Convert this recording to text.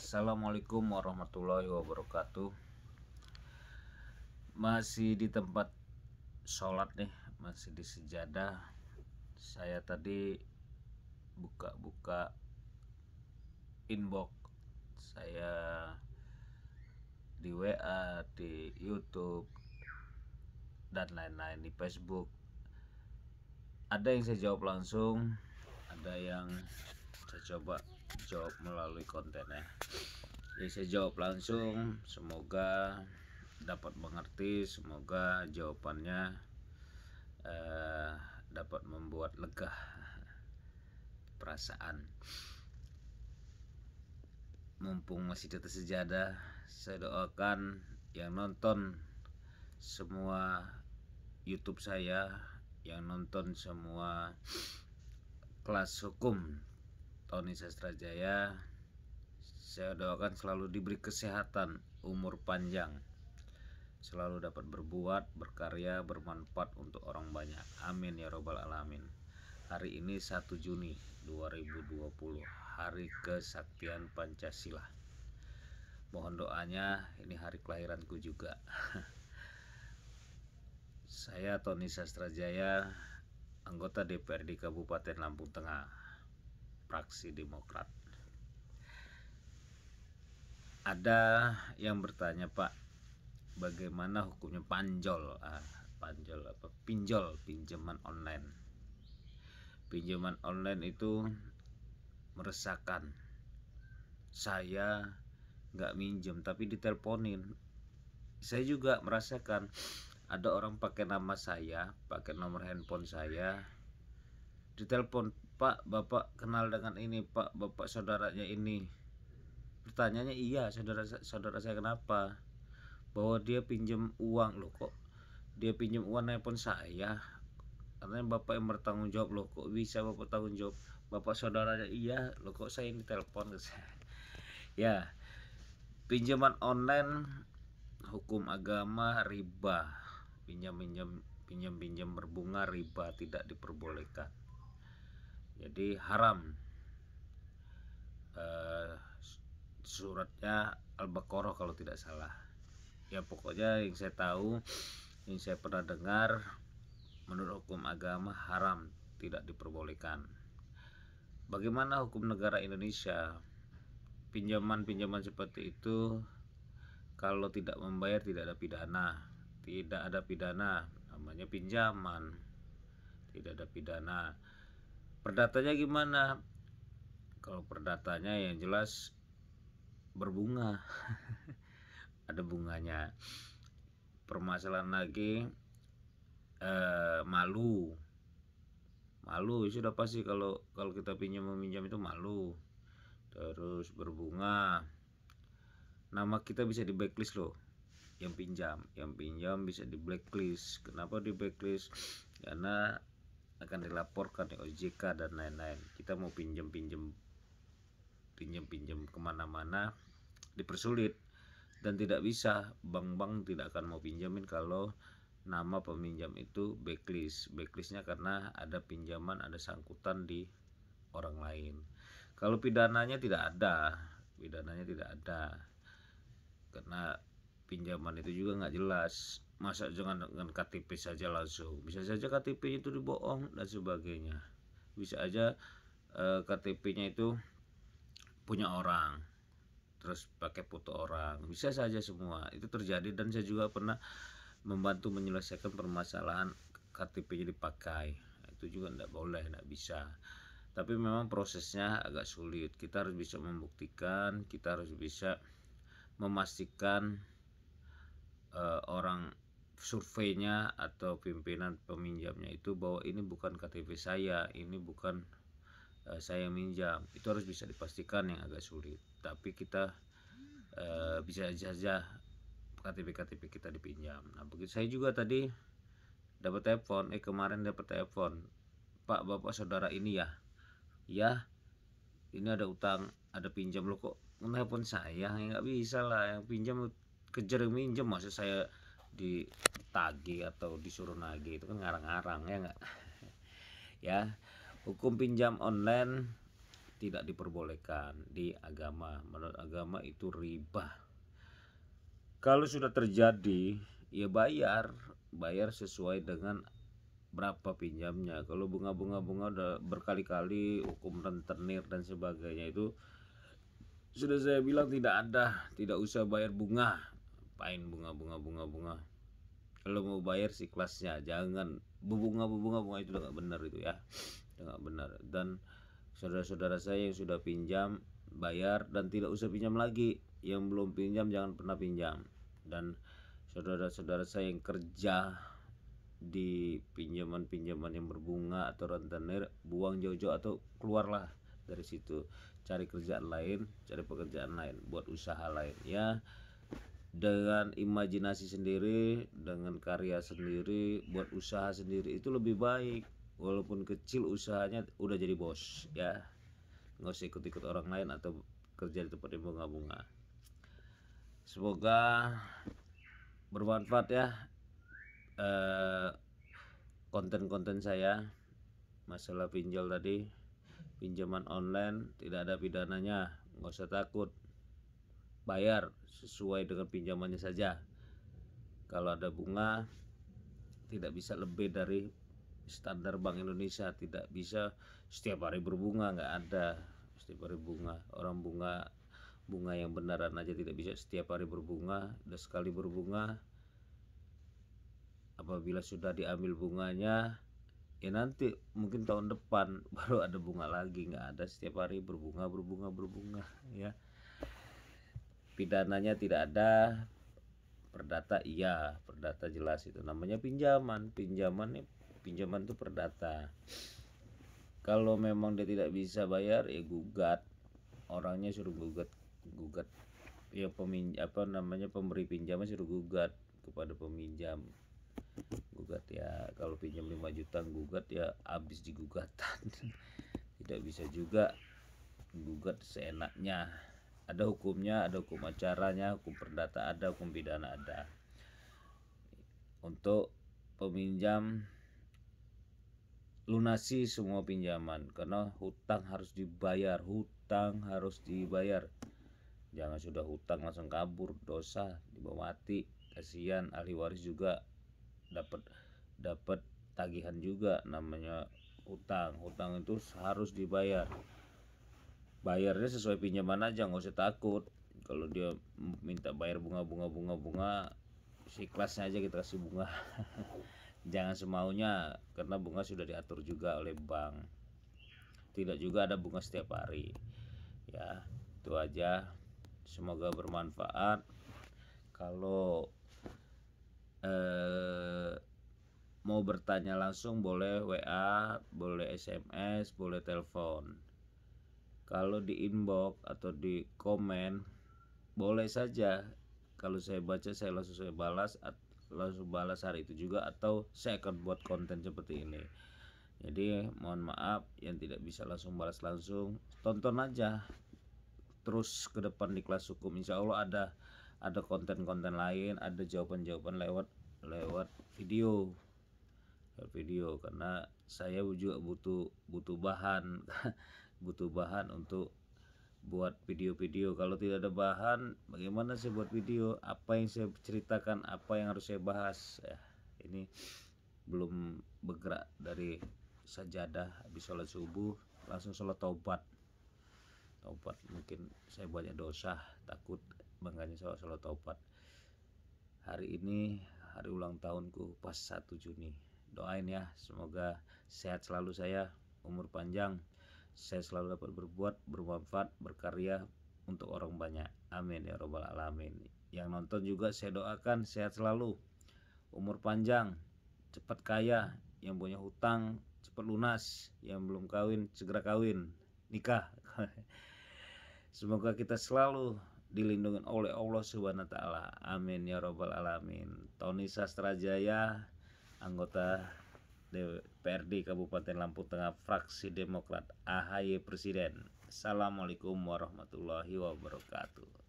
Assalamualaikum warahmatullahi wabarakatuh. Masih di tempat sholat nih, masih di sejadah. Saya tadi buka-buka inbox saya di WA, di YouTube, dan lain-lain, di Facebook. Ada yang saya jawab langsung, ada yang saya coba jawab melalui konten ya. Jadi saya jawab langsung, semoga dapat mengerti, semoga jawabannya dapat membuat lega perasaan. Mumpung masih di atas sejadah, saya doakan yang nonton semua YouTube saya, yang nonton semua kelas hukum Tony Sastrajaya, saya doakan selalu diberi kesehatan, umur panjang, selalu dapat berbuat, berkarya, bermanfaat untuk orang banyak. Amin ya robbal alamin. Hari ini 1 Juni 2020, hari kesaktian Pancasila. Mohon doanya, ini hari kelahiranku juga. Saya Tony Sastrajaya, anggota DPRD Kabupaten Lampung Tengah, fraksi Demokrat. Ada yang bertanya, Pak, bagaimana hukumnya pinjol pinjaman online. Pinjaman online itu meresahkan. Saya nggak minjem tapi diteleponin. Saya juga merasakan ada orang pakai nama saya, pakai nomor handphone saya, ditelepon, Pak, Bapak kenal dengan ini, Pak, Bapak saudaranya ini. Pertanyaannya, iya, saudara saya. Kenapa? Bahwa dia pinjam uang. Loh, kok dia pinjam uang handphone saya? Katanya Bapak yang bertanggung jawab. Loh, kok bisa Bapak tanggung jawab? Bapak saudaranya. Iya. Loh, kok saya ini telepon? Ya, pinjaman online hukum agama riba. Pinjam berbunga riba, tidak diperbolehkan. Jadi haram. Suratnya Al-Baqarah kalau tidak salah. Ya, pokoknya yang saya tahu, yang saya pernah dengar, menurut hukum agama haram, tidak diperbolehkan. Bagaimana hukum negara Indonesia? Pinjaman seperti itu kalau tidak membayar tidak ada pidana. Tidak ada pidana, namanya pinjaman. Tidak ada pidana. Perdatanya gimana? Kalau perdatanya yang jelas berbunga. Ada bunganya. Permasalahan lagi malu sudah pasti kalau kita meminjam itu malu. Terus berbunga, nama kita bisa di blacklist loh. Yang pinjam bisa di blacklist. Kenapa di blacklist? Karena akan dilaporkan di OJK dan lain-lain. Kita mau pinjam kemana-mana dipersulit dan tidak bisa. Bank tidak akan mau pinjamin kalau nama peminjam itu blacklistnya karena ada pinjaman, ada sangkutan di orang lain. Kalau pidananya tidak ada, karena pinjaman itu juga nggak jelas. Masa jangan dengan KTP saja langsung, bisa saja KTP itu dibohong dan sebagainya. Bisa aja KTP-nya itu punya orang, terus pakai foto orang, bisa saja semua itu terjadi. Dan saya juga pernah membantu menyelesaikan permasalahan KTP-nya dipakai. Itu juga tidak boleh, tidak bisa. Tapi memang prosesnya agak sulit. Kita harus bisa membuktikan, kita harus bisa memastikan orang surveinya atau pimpinan peminjamnya itu bahwa ini bukan KTP saya, ini bukan saya minjam. Itu harus bisa dipastikan, yang agak sulit. Tapi kita bisa saja KTP kita dipinjam. Nah, begitu saya juga tadi kemarin dapat telepon, Pak, Bapak saudara ini ya, ini ada utang, ada pinjam. Lo kok telepon saya? Ya nggak bisa lah, yang pinjam kejar yang minjem, masa saya ditagih atau disuruh nagih, itu kan ngarang-ngarang, ya nggak? Ya, hukum pinjam online tidak diperbolehkan di agama. Menurut agama itu riba. Kalau sudah terjadi ya bayar sesuai dengan berapa pinjamnya. Kalau bunga udah berkali-kali hukum rentenir dan sebagainya, itu sudah saya bilang tidak usah bayar bunga. Apain bunga. Kalau mau bayar sih kelasnya, jangan bunga itu udah nggak benar itu ya, udah nggak benar. Dan saudara-saudara saya yang sudah pinjam bayar dan tidak usah pinjam lagi. Yang belum pinjam jangan pernah pinjam. Dan saudara-saudara saya yang kerja di pinjaman yang berbunga atau rentenir, buang jauh-jauh atau keluarlah dari situ, cari pekerjaan lain, buat usaha lain ya, dengan imajinasi sendiri, dengan karya sendiri, buat usaha sendiri itu lebih baik. Walaupun kecil usahanya udah jadi bos ya, nggak usah ikut-ikut orang lain atau kerja di tempat yang bunga-bunga. Semoga bermanfaat ya konten-konten saya masalah pinjol tadi. Pinjaman online tidak ada pidananya, nggak usah takut, bayar sesuai dengan pinjamannya saja. Kalau ada bunga tidak bisa lebih dari standar Bank Indonesia, tidak bisa setiap hari berbunga, nggak ada setiap hari bunga. Orang bunga yang beneran aja tidak bisa setiap hari berbunga. Udah sekali berbunga, apabila sudah diambil bunganya ya nanti mungkin tahun depan baru ada bunga lagi, nggak ada setiap hari berbunga ya. Pidananya tidak ada, perdata iya, perdata jelas, itu namanya pinjaman itu perdata. Kalau memang dia tidak bisa bayar ya gugat, orangnya suruh gugat ya, pemberi pinjaman suruh gugat kepada peminjam. Gugat ya, kalau pinjam 5 juta gugat ya habis di gugatan. Tidak bisa juga gugat seenaknya, ada hukumnya, ada hukum acaranya, hukum perdata ada, hukum pidana ada. Untuk peminjam, lunasi semua pinjaman, karena hutang harus dibayar. Jangan sudah hutang langsung kabur, dosa, dibawa mati, kasihan ahli waris juga dapat tagihan juga. Namanya hutang itu harus dibayar, bayarnya sesuai pinjaman aja, nggak usah takut. Kalau dia minta bayar bunga seikhlasnya aja kita kasih bunga. Jangan semaunya, karena bunga sudah diatur juga oleh bank. Tidak juga ada bunga setiap hari ya. Itu aja, semoga bermanfaat. Kalau mau bertanya langsung boleh WA, boleh SMS, boleh telepon. Kalau di inbox atau di komen boleh saja. Kalau saya baca saya langsung balas hari itu juga, atau saya akan buat konten seperti ini. Jadi mohon maaf yang tidak bisa langsung balas langsung, tonton aja terus ke depan di kelas hukum. Insya Allah ada konten-konten lain, ada jawaban-jawaban lewat video, karena saya juga butuh bahan butuh bahan untuk buat video-video. Kalau tidak ada bahan, bagaimana saya buat video? Apa yang saya ceritakan, apa yang harus saya bahas ya. Ini belum bergerak dari sajadah, habis sholat subuh langsung sholat taubat. Mungkin saya banyak dosa, takut, makanya saya sholat taubat. Hari ini hari ulang tahunku pas 1 Juni. Doain ya, semoga sehat selalu saya, umur panjang, saya selalu dapat berbuat, bermanfaat, berkarya untuk orang banyak. Amin ya robbal alamin. Yang nonton juga saya doakan sehat selalu, umur panjang, cepat kaya. Yang punya hutang cepat lunas, yang belum kawin segera kawin, nikah. Semoga kita selalu dilindungi oleh Allah Subhanahu wa taala. Amin ya robbal alamin. Tony Sastrajaya, anggota DPRD Kabupaten Lampung Tengah, fraksi Demokrat, AHY Presiden. Assalamualaikum warahmatullahi wabarakatuh.